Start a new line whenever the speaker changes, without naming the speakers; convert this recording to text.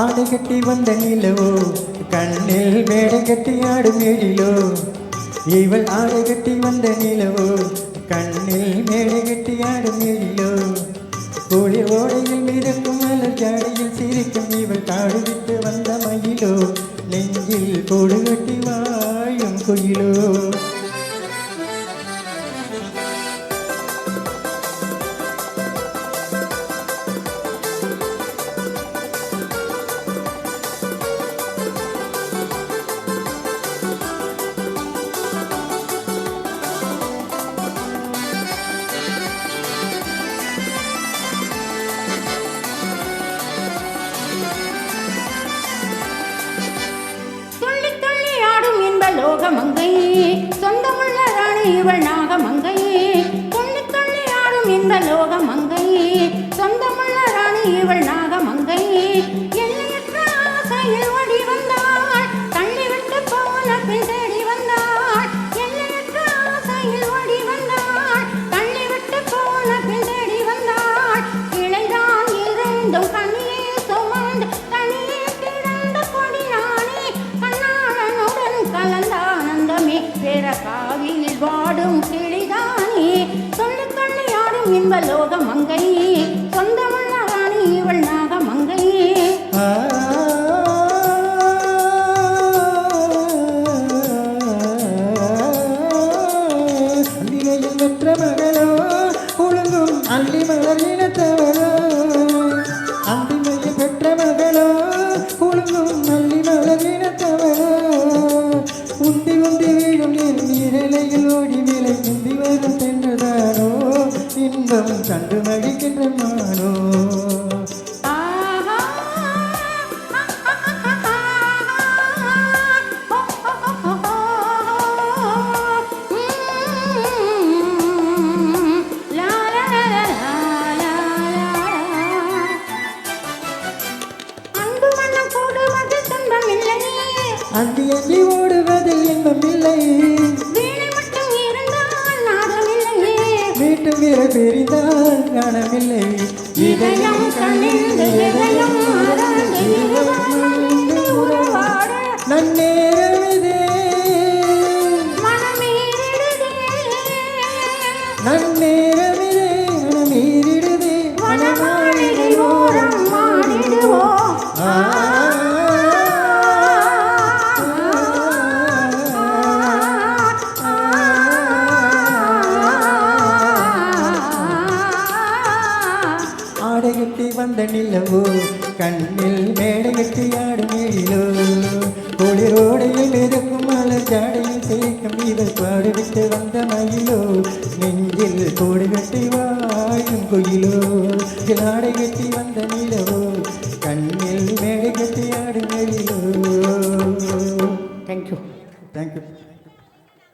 ஆடை கட்டி வந்த நிலவோ கண்ணில் மேடை கட்டி ஆடும் எழிலோ இவள் ஆடை கட்டி வந்த நிலவோ கண்ணில் மேடை கட்டி ஆடும் எழிலோ கோழி ஓடையில் மிதக்கும் மலர் ஜாடியில் சிரிக்கும் இவள் காடு விட்டு வந்த மயிலோ நெஞ்சில் கோடு கட்டி வாழும் குயிலோ
லோகமங்கை சொந்தமுள்ள ராணி இவள் நாகமங்கை துள்ளி துள்ளி ஆடும் இந்த லோகமங்கை சொந்தமுள்ள ராணி இவள் நாகமங்கை எல்லையற்ற ஆசையில் ஓடி வந்தாள் தள்ளிவிட்டு போன பின் தேடி வந்தாள் எல்லையற்ற ஆசையில் ஓடி வந்தாள் தள்ளிவிட்டு போன பின் தேடி வந்தாள் இளைதான் இருந்தும் கண்ணியில் சுமந்து தனியே கிடந்த கொடி நானே கண்ணாளனுடன் கலந்த காவியில் வாடும் கிளிதானே சொல்லி தள்ளி ஆடும் இன்ப லோகமங்கை சொந்தமுள்ள ராணி இவள் நாகமங்கை
அந்திகையில் பெற்ற மகளோ ஒழுங்கும் அள்ளி மலர் இனத்தவளோ அந்திமையில் பெற்ற மகளோ ஒழுங்கும் அள்ளி மலர் இனத்தவளோ உந்தி உந்தி வீழும் நீரலையில் ஓடி விலை முந்தி வரும் சென்றதானோ இன்பம் கண்டு மகிழ்கின்ற மானோ அந்தி அந்தி ஓடுவதில் இன்பமில்லை வீட்டு வீர பெரிதால் காணமில்லை இதயம் நன்னேரமிதே நன்னேரமிதே மனமீரிடுதே மனமாளிகை ஓரம் மாறிடுவோம் ஆடைகட்டி வந்த நிலவோ கண்ணில் மேடை கட்டி ஆடும் எழிலோ குளிரோடையில் மிதக்கும் மலர் ஜாடையில் சேர்க்கும் இவள் பாடு விட்டு வந்த மயிலோ நெஞ்சில் கோடு கட்டி வாழும் குயிலோ ஆடை கட்டி வந்த நிலவோ கண்ணில் மேடை கட்டி ஆடும் எழிலோ.
தேங்க்யூ.
தேங்க்யூ.